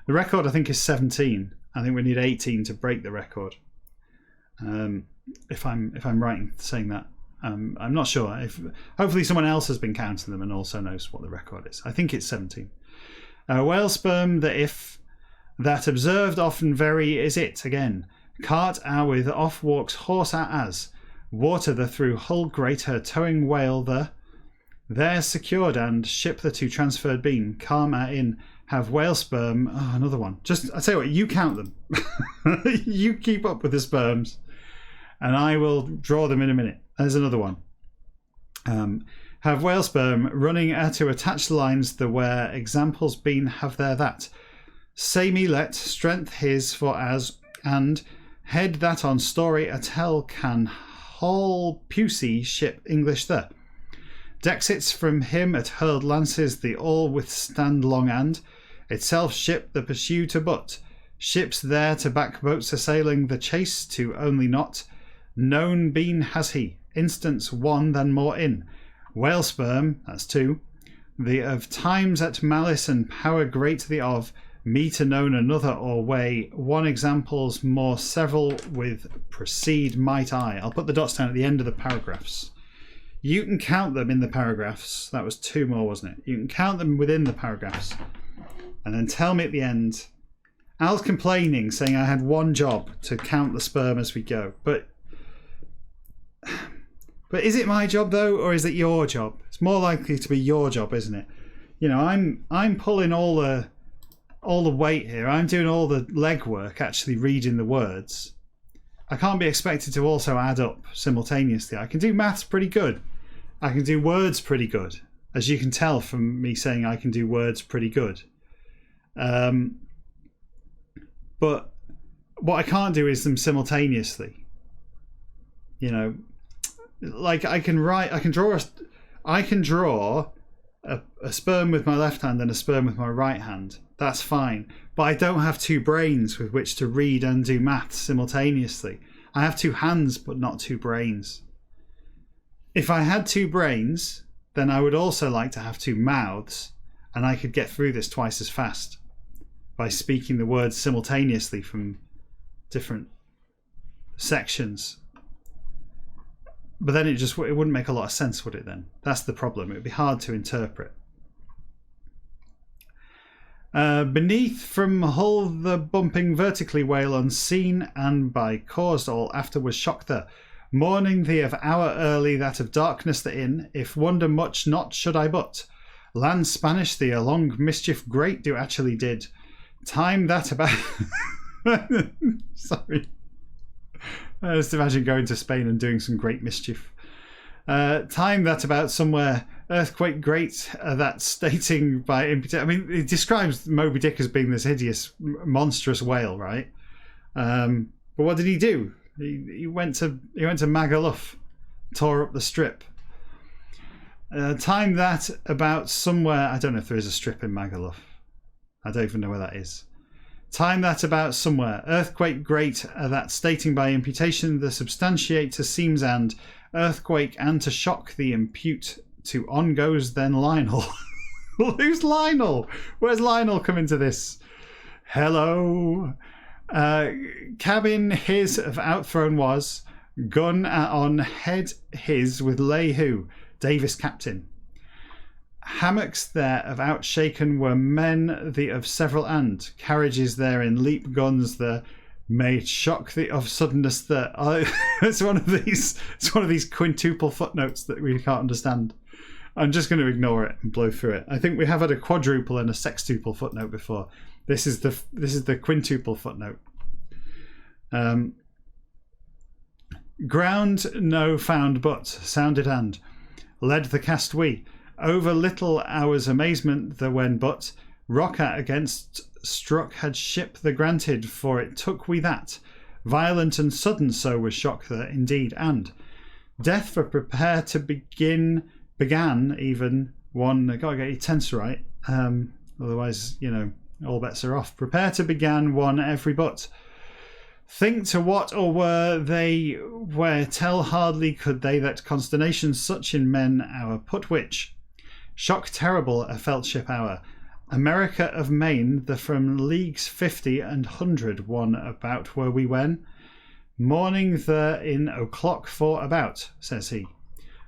The record I think is 17. I think we need 18 to break the record. If I'm right in saying that. I'm not sure. Hopefully someone else has been counting them and also knows what the record is. I think it's 17. Whale sperm that if that observed often very is it again. Cart with off walks horse as water the through hull great her towing whale there secured and ship the to transferred been calm in have whale sperm another one just I tell you what you count them you keep up with the sperms and I will draw them in a minute. There's another one. Have whale sperm running to attach lines the where examples been have there that say me let strength his for as and head that on story a tell can whole pusey ship English there Dexits from him at hurled lances the all withstand long and itself ship the pursue to but ships there to back boats assailing the chase to only not known been has he instance one than more in whale sperm that's 2 the of times at malice and power great the of me to known another or way one examples more several with proceed might I'll put the dots down at the end of the paragraphs. You can count them in the paragraphs. That was 2 more, wasn't it? You can count them within the paragraphs. And then tell me at the end. Al's complaining, saying I had one job to count the sperm as we go. But is it my job, though, or is it your job? It's more likely to be your job, isn't it? You know, I'm pulling all the weight here. I'm doing all the legwork, actually reading the words. I can't be expected to also add up simultaneously. I can do maths pretty good. I can do words pretty good, as you can tell from me saying I can do words pretty good. But what I can't do is them simultaneously. You know, like I can draw a sperm with my left hand and a sperm with my right hand. That's fine. But I don't have 2 brains with which to read and do maths simultaneously. I have 2 hands, but not 2 brains. If I had 2 brains, then I would also like to have 2 mouths, and I could get through this twice as fast by speaking the words simultaneously from different sections. But then it wouldn't make a lot of sense, would it then? That's the problem. It would be hard to interpret. Beneath from hull the bumping vertically whale unseen and by caused all afterwards shock the morning the of hour early that of darkness the in if wonder much not should I but land Spanish the along mischief great do actually did time that about sorry I just imagine going to Spain and doing some great mischief. Time that about somewhere earthquake great that stating by imputation. I mean, it describes Moby Dick as being this hideous monstrous whale, right? But what did he do? He went to Magaluf, tore up the strip. Time that about somewhere. I don't know if there is a strip in Magaluf. I don't even know where that is. Time that about somewhere earthquake great that stating by imputation the substantiate to seems and earthquake and to shock the impute to on goes then Lionel. Who's Lionel? Where's Lionel come into this? Hello. Cabin his of outthrown was gun on head his with lay who Davis captain. Hammocks there of outshaken were men the of several and carriages there in leap guns the made shock of suddenness that it's one of these quintuple footnotes that we can't understand. I'm just going to ignore it and blow through it. I think we have had a quadruple and a sextuple footnote before. This is the quintuple footnote. Ground no found but, sounded and, led the cast we, over little hour's amazement the when but, rock at against struck had ship the granted, for it took we that, violent and sudden so was shock the indeed, and death for prepare to began even one, I gotta get your tense right, otherwise, all bets are off. Prepare to began one every but. Think to what or were they where tell hardly could they that consternation such in men our put which shock terrible a felt ship hour America of Maine the from leagues 50 and 100 one about were we when morning the in o'clock for about says he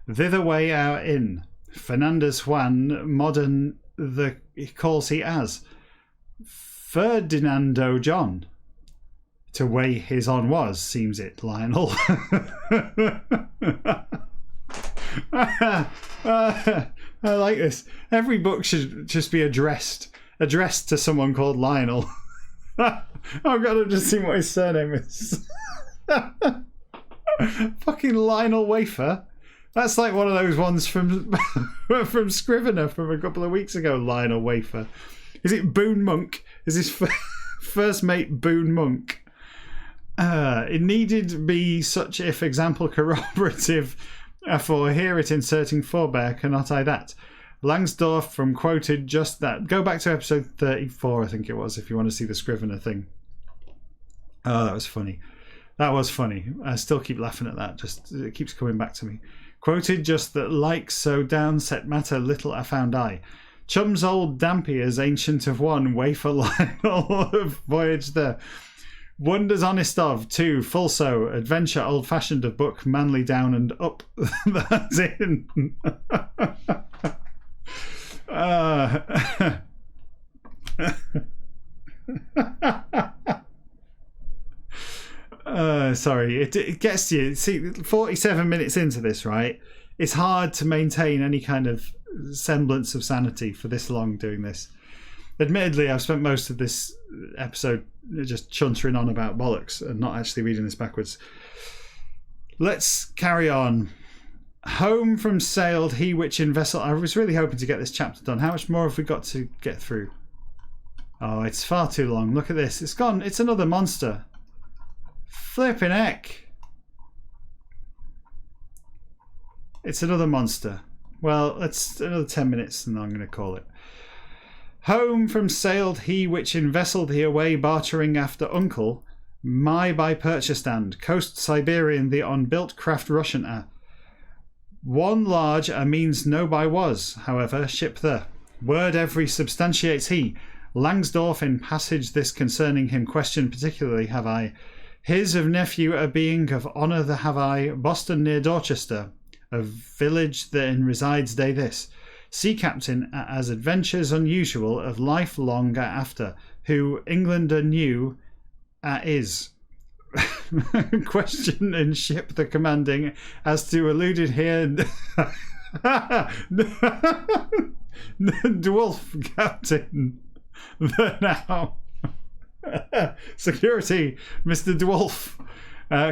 thither way our inn Fernandez Juan modern the calls he as Ferdinando John to weigh his on was, seems it, Lionel. I like this. Every book should just be addressed to someone called Lionel. I've got to just see what his surname is. Fucking Lionel Wafer. That's like one of those ones from Scrivener from a couple of weeks ago, Lionel Wafer. Is it Boone Monk? Is his first mate Boone Monk? It needed be such if example corroborative for here it inserting forbear cannot I that Langsdorff from quoted just that. Go back to episode 34 I think it was if you want to see the Scrivener thing. Oh, that was funny. I still keep laughing at that, just it keeps coming back to me. Quoted just that like so down set matter little I found I chums old Dampy as ancient of one wafer Lionel of voyage there. Wonders honest of, two, full so, adventure old-fashioned of book, manly down and up, that's in. Sorry, it gets to you. See, 47 minutes into this, right? It's hard to maintain any kind of semblance of sanity for this long doing this. Admittedly, I've spent most of this episode just chuntering on about bollocks and not actually reading this backwards. Let's carry on. Home from sailed he which in vessel. I was really hoping to get this chapter done. How much more have we got to get through? Oh, it's far too long. Look at this. It's gone. It's another monster. Flipping heck. It's another monster. Well, it's another 10 minutes and I'm going to call it. Home from sailed he which in vessel he away bartering after uncle, my by purchase stand, coast Siberian the unbuilt craft Russian one large means no by was, however, ship the word every substantiates he, Langsdorff in passage this concerning him question particularly have I, his of nephew a being of honour the have I, Boston near Dorchester, a village therein resides day this, sea captain as adventures unusual of life longer after, who Englander knew is. Question in ship the commanding as to alluded here. Dwarf captain. The now. Security, Mr. Dwarf.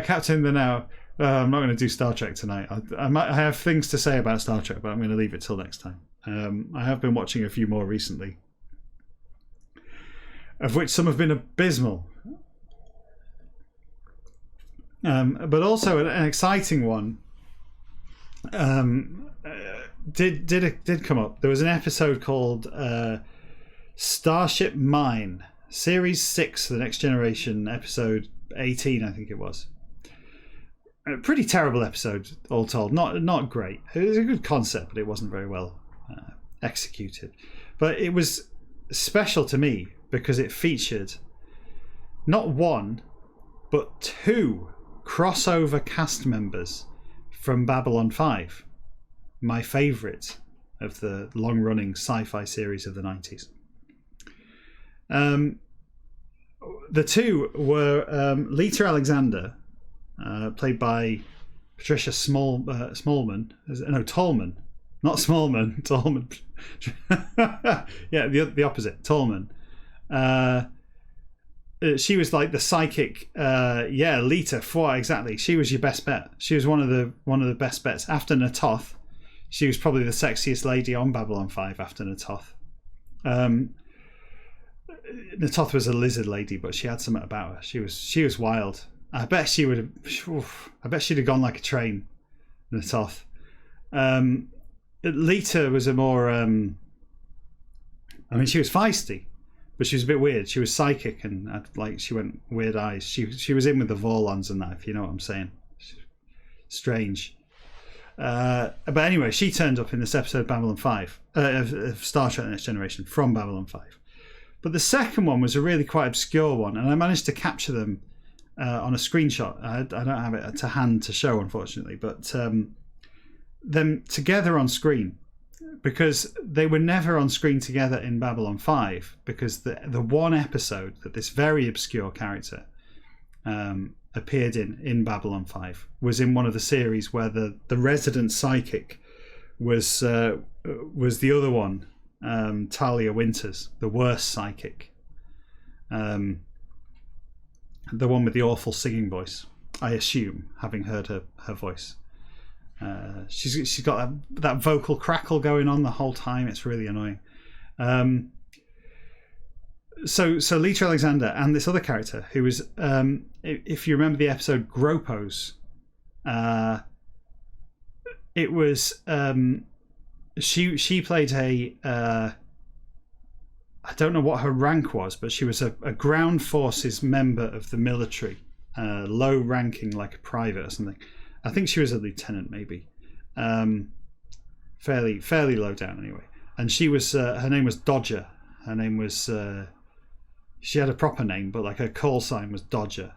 Captain the now. I'm not going to do Star Trek tonight. I have things to say about Star Trek, but I'm going to leave it till next time. I have been watching a few more recently, of which some have been abysmal. But also an exciting one did come up. There was an episode called Starship Mine, Series 6, The Next Generation, episode 18, I think it was. A pretty terrible episode, all told. Not great. It was a good concept, but it wasn't very well executed. But it was special to me because it featured not one, but two crossover cast members from Babylon 5, my favourite of the long-running sci-fi series of the 90s. the two were Lita Alexander, played by Patricia Smallman. No, Tallman. Not Smallman. Tallman. Yeah, the opposite. Tallman. She was like the psychic. Lita. Exactly. She was your best bet. She was one of the best bets after Natoth. She was probably the sexiest lady on Babylon 5 after Natoth. Natoth was a lizard lady, but she had something about her. She was wild. I bet she would have. I bet she'd have gone like a train. Natoth. Lita was a more. She was feisty, but she was a bit weird. She was psychic and she went weird eyes. She was in with the Vorlons and that, if you know what I'm saying. Strange. But anyway, she turned up in this episode of Babylon 5, of Star Trek: The Next Generation from Babylon 5. But the second one was a really quite obscure one, and I managed to capture them on a screenshot. I don't have it to hand to show, unfortunately, but them together on screen, because they were never on screen together in Babylon 5, because the one episode that this very obscure character appeared in Babylon 5 was in one of the series where the resident psychic was the other one, Talia Winters, the worst psychic, the one with the awful singing voice, I assume, having heard her voice. She's got that vocal crackle going on the whole time. It's really annoying. So Lita Alexander and this other character who was, if you remember the episode Gropos, it was she played a I don't know what her rank was, but she was a ground forces member of the military, low ranking, like a private or something. I think she was a lieutenant, maybe, fairly low down anyway. And she was her name was Dodger. Her name was she had a proper name, but like her call sign was Dodger.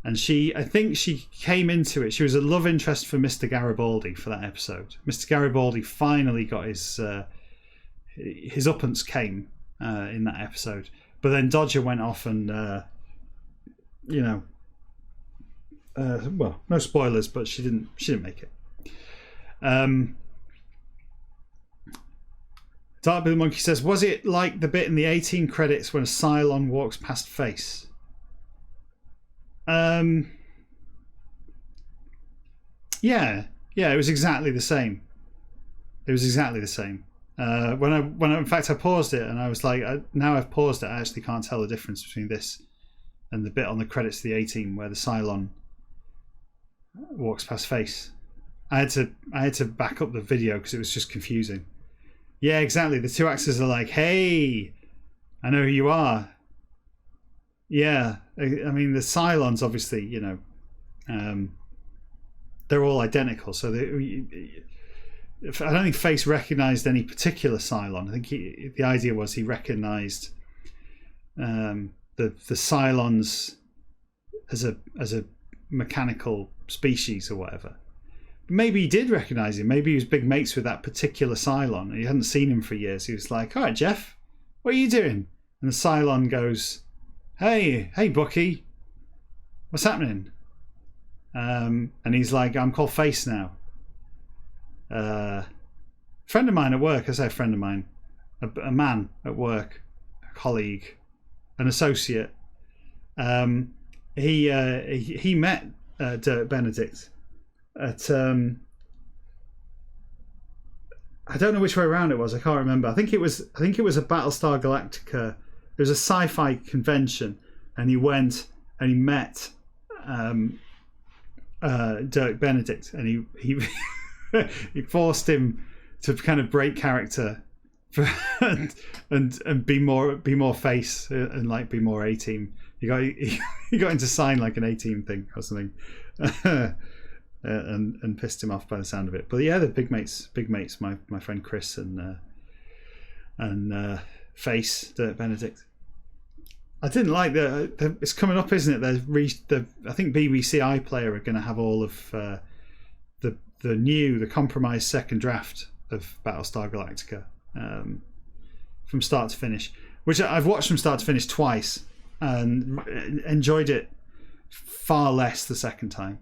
And I think she came into it. She was a love interest for Mr. Garibaldi for that episode. Mr. Garibaldi finally got his uppance came in that episode, but then Dodger went off and well, no spoilers, but she didn't make it. Dark Blue Monkey says, was it like the bit in the 18 credits when a Cylon walks past Face? Yeah, it was exactly the same. When I in fact I paused it and I was like, now I've paused it, I actually can't tell the difference between this and the bit on the credits of the 18 where the Cylon walks past Face. I had to back up the video because it was just confusing. Yeah, exactly. The two actors are like, hey, I know who you are. Yeah, I mean the Cylons obviously, they're all identical, so I don't think Face recognised any particular Cylon. I think the idea was he recognised the Cylons as a mechanical species or whatever. Maybe he did recognise him. Maybe he was big mates with that particular Cylon and he hadn't seen him for years. He was like, all right, Jeff, what are you doing? And the Cylon goes, hey Bucky, what's happening? And he's like, I'm called Face now. Friend of mine at work, I say a friend of mine, a man at work, a colleague, an associate, he met Dirk Benedict at I don't know which way around it was. I can't remember. I think it was a Battlestar Galactica. It was a sci-fi convention, and he went and he met Dirk Benedict, and he he forced him to kind of break character and be more Face and like be more A-Team. He got him to sign like an A-Team thing or something. And pissed him off by the sound of it. But yeah, they're big mates. My friend Chris and Face, Dirk Benedict. I didn't like it's coming up, isn't it? I think BBC iPlayer are going to have all of the compromised second draft of Battlestar Galactica from start to finish, which I've watched from start to finish twice. and enjoyed it far less the second time.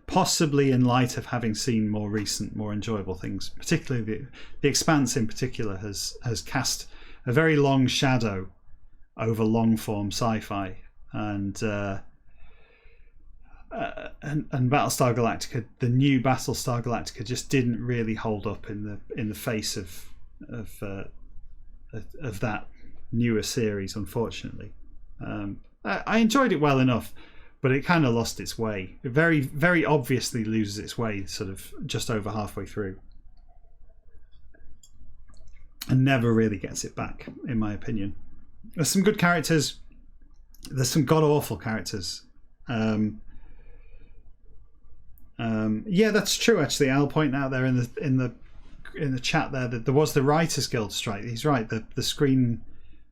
Possibly in light of having seen more recent, more enjoyable things, particularly the Expanse in particular has cast a very long shadow over long form sci-fi, and Battlestar Galactica, the new Battlestar Galactica, just didn't really hold up in the face of that newer series, unfortunately. I enjoyed it well enough, but it kind of lost its way. It very, very obviously loses its way sort of just over halfway through, and never really gets it back, in my opinion. There's some good characters. There's some god-awful characters. Yeah, that's true. Actually, I'll point out there in the chat there that there was the Writers Guild strike. He's right. The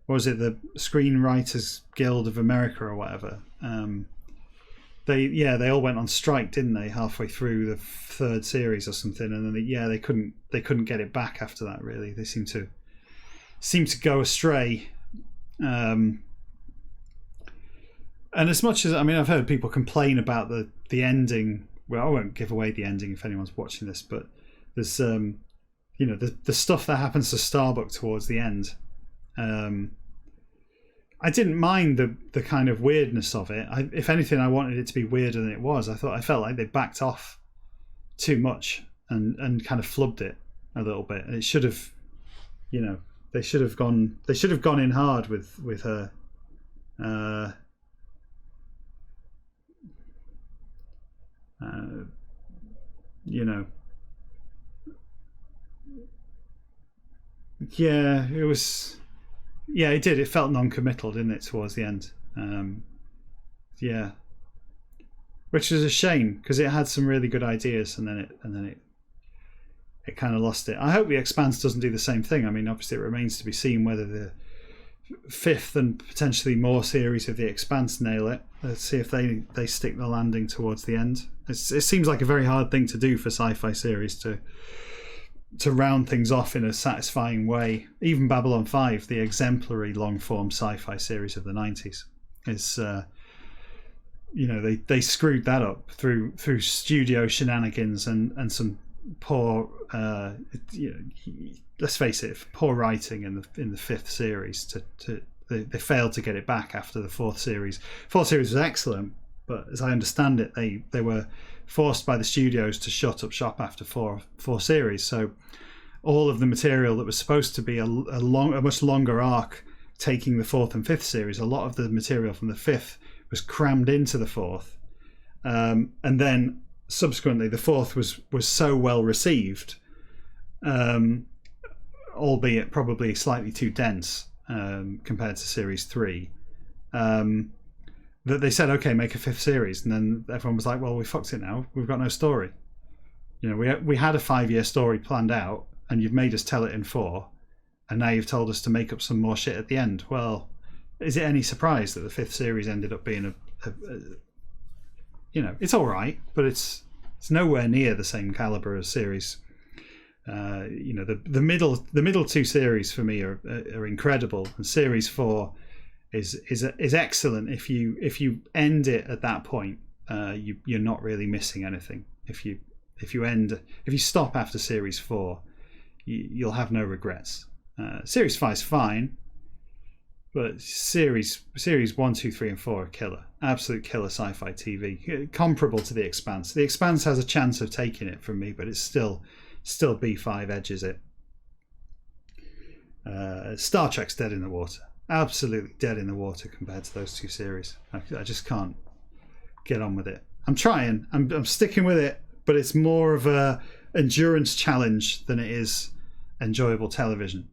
Screenwriters Guild of America or whatever. They all went on strike, didn't they? Halfway through the third series or something, and then they couldn't get it back after that. Really, they seem to go astray. And as much as I've heard people complain about the ending. Well, I won't give away the ending if anyone's watching this, but there's the stuff that happens to Starbuck towards the end. I didn't mind the kind of weirdness of it. If anything, I wanted it to be weirder than it was. I felt like they backed off too much and kind of flubbed it a little bit. And it should have, they should have gone in hard with her. Yeah, it was. Yeah, it did. It felt non-committal, didn't it, towards the end? Yeah, which is a shame because it had some really good ideas, and then it kind of lost it. I hope the Expanse doesn't do the same thing. I mean, obviously, it remains to be seen whether the fifth and potentially more series of the Expanse nail it. Let's see if they stick the landing towards the end. It seems like a very hard thing to do for sci-fi series to round things off in a satisfying way. Even Babylon 5, the exemplary long-form sci-fi series of the 90s, is they screwed that up through studio shenanigans and some poor let's face it, poor writing in the fifth series. They failed to get it back after the fourth series. Fourth series was excellent, but as I understand it, they were forced by the studios to shut up shop after four series. So all of the material that was supposed to be a much longer arc, taking the fourth and fifth series, a lot of the material from the fifth was crammed into the fourth, and then subsequently the fourth was so well received, albeit probably slightly too dense compared to series 3, that they said, okay, make a fifth series, and then everyone was like, well, we fucked it now, we've got no story. We had a 5-year story planned out, and you've made us tell it in 4, and now you've told us to make up some more shit at the end. Well, is it any surprise that the fifth series ended up being it's all right, but it's nowhere near the same caliber as series. The middle two series for me are incredible, and series 4 is excellent. If you end it at that point, you're not really missing anything. If you stop after series 4, you'll have no regrets. Series 5 is fine, but series 1, 2, 3, and 4 are killer, absolute killer sci-fi TV, comparable to The Expanse. The Expanse has a chance of taking it from me, but it's still B5 edges it. Star Trek's dead in the water, absolutely dead in the water compared to those two series. I just can't get on with it. I'm trying, I'm sticking with it, but it's more of a endurance challenge than it is enjoyable television.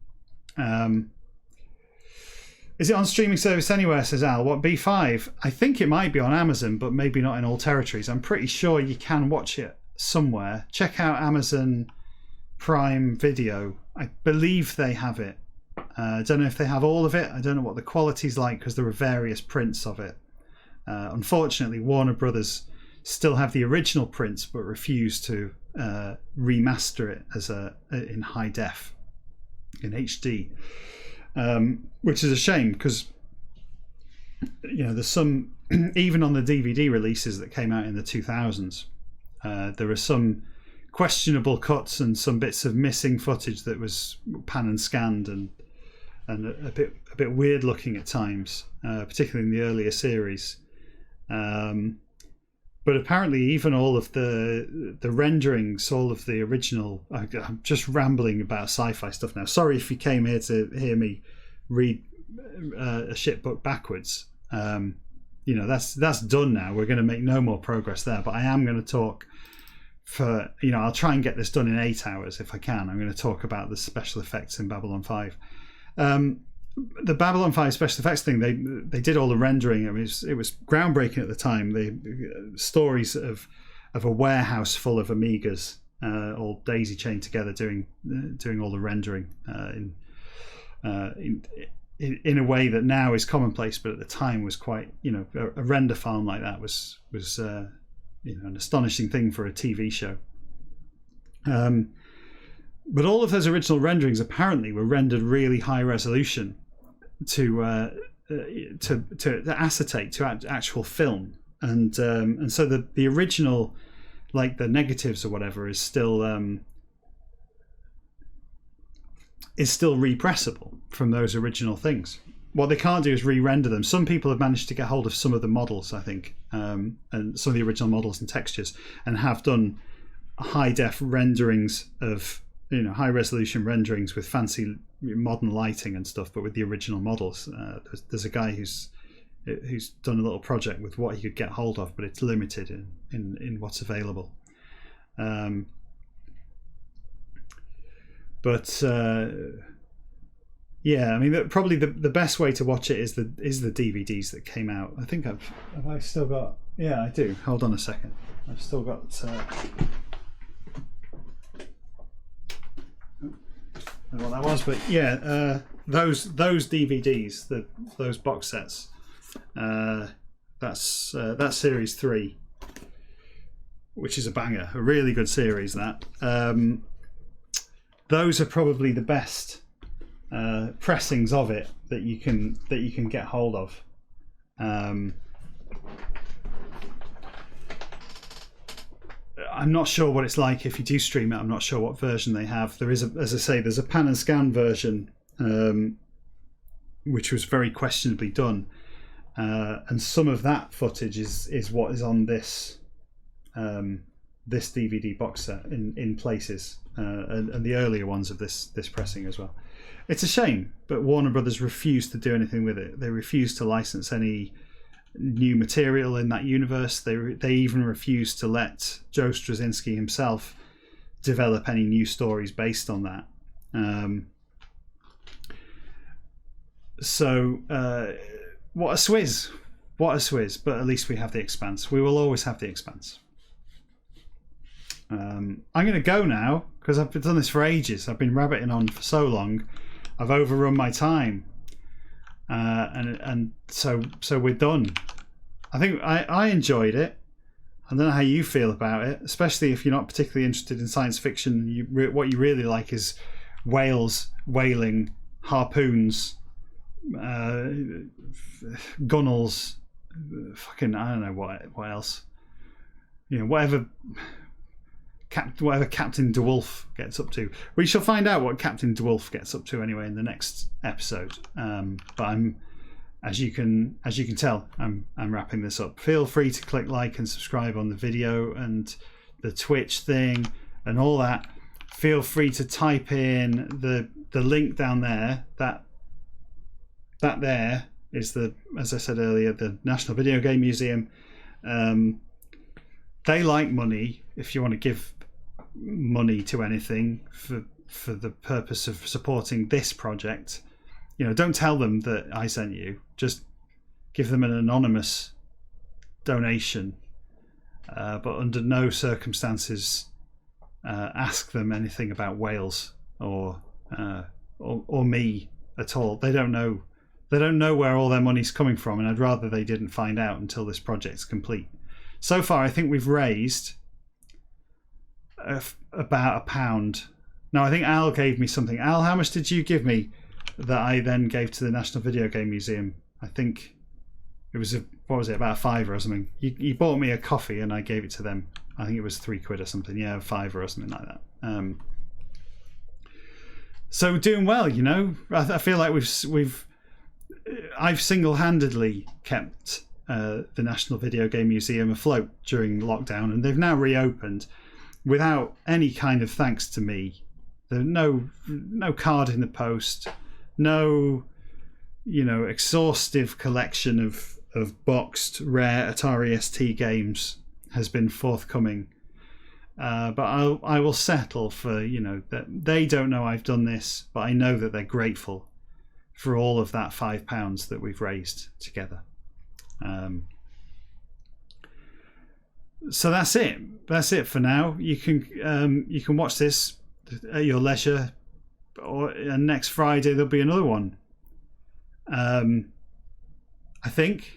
Is it on streaming service anywhere, says Al? What, B5? I think it might be on Amazon, but maybe not in all territories. I'm pretty sure you can watch it somewhere. Check out Amazon Prime Video. I believe they have it. I don't know if they have all of it. I don't know what the quality's like because there are various prints of it. Unfortunately, Warner Brothers still have the original prints but refuse to remaster it as in high def, in HD. which is a shame because there's some even on the DVD releases that came out in the 2000s. There are some questionable cuts and some bits of missing footage that was pan and scanned and a bit weird looking at times, particularly in the earlier series. But apparently, even all of the renderings, all of the original. I'm just rambling about sci-fi stuff now. Sorry if you came here to hear me read a shit book backwards. That's done now. We're going to make no more progress there. But I am going to talk for I'll try and get this done in 8 hours if I can. I'm going to talk about the special effects in Babylon 5. The Babylon 5 special effects thing, they did all the rendering. I mean, it was groundbreaking at the time. The stories of a warehouse full of Amigas, all daisy chained together, doing all the rendering in a way that now is commonplace, but at the time was quite a render farm like that was an astonishing thing for a TV show. But all of those original renderings apparently were rendered really high resolution to acetate, to actual film, and so the original, like the negatives or whatever, is still repressable from those original things. What they can't do is re-render them. Some people have managed to get hold of some of the models, I think, and some of the original models and textures, and have done high def renderings of high resolution renderings with fancy modern lighting and stuff, but with the original models. There's a guy who's done a little project with what he could get hold of, but it's limited in what's available. Yeah, I mean, probably the best way to watch it is the DVDs that came out. I think have I still got? Yeah, I do. Hold on a second. I've still got. I don't know what that was, but yeah, those DVDs, those box sets. That's series 3, which is a banger, a really good series. That those are probably the best pressings of it that you can get hold of. I'm not sure what it's like if you do stream it. I'm not sure what version they have. There is, as I say, there's a pan and scan version, which was very questionably done, and some of that footage is what is on this this DVD box set in places, and the earlier ones of this pressing as well. It's a shame, but Warner Brothers refused to do anything with it. They refused to license any new material in that universe. They even refused to let Joe Straczynski himself develop any new stories based on that. What a swizz. But at least we have The Expanse. We will always have The Expanse. I'm going to go now because I've done this for ages. I've been rabbiting on for so long. I've overrun my time, and so we're done. I think I enjoyed it. I don't know how you feel about it, especially if you're not particularly interested in science fiction. What you really like is whales, whaling, harpoons, gunnels, fucking I don't know what else. Whatever Captain DeWolf gets up to. We shall find out what Captain DeWolf gets up to anyway in the next episode. But I'm, as you can tell, I'm wrapping this up. Feel free to click like and subscribe on the video and the Twitch thing and all that. Feel free to type in the link down there. That there is as I said earlier, the National Video Game Museum. They like money. If you want to give money to anything for the purpose of supporting this project, don't tell them that I sent you. Just give them an anonymous donation, but under no circumstances ask them anything about whales or me at all. They don't know where all their money's coming from, and I'd rather they didn't find out until this project's complete. So far, I think we've raised about £1. No, I think Al gave me something. Al, how much did you give me? that I then gave to the National Video Game Museum. I think it was about £5 or something. He bought me a coffee and I gave it to them. I think it was £3 or something. Yeah, £5 or something like that. So doing well, you know. I feel like I've single-handedly kept the National Video Game Museum afloat during lockdown, and they've now reopened without any kind of thanks to me. There's no card in the post, no, you know, exhaustive collection of boxed rare Atari ST games has been forthcoming. But I will settle for, you know, that they don't know I've done this, but I know that they're grateful for all of that £5 that we've raised together. So that's it. That's it for now. You can watch this at your leisure, and next Friday there'll be another one. I think.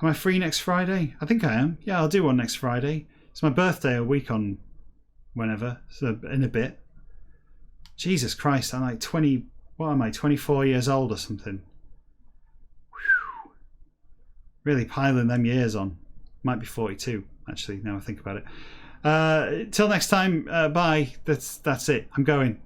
Am I free next Friday? I think I am. Yeah, I'll do one next Friday. It's my birthday a week on whenever, so in a bit. Jesus Christ, I'm like 20. What am I? 24 years old or something. Whew. Really piling them years on. Might be 42 actually. Now I think about it. Till next time. Bye. That's it. I'm going.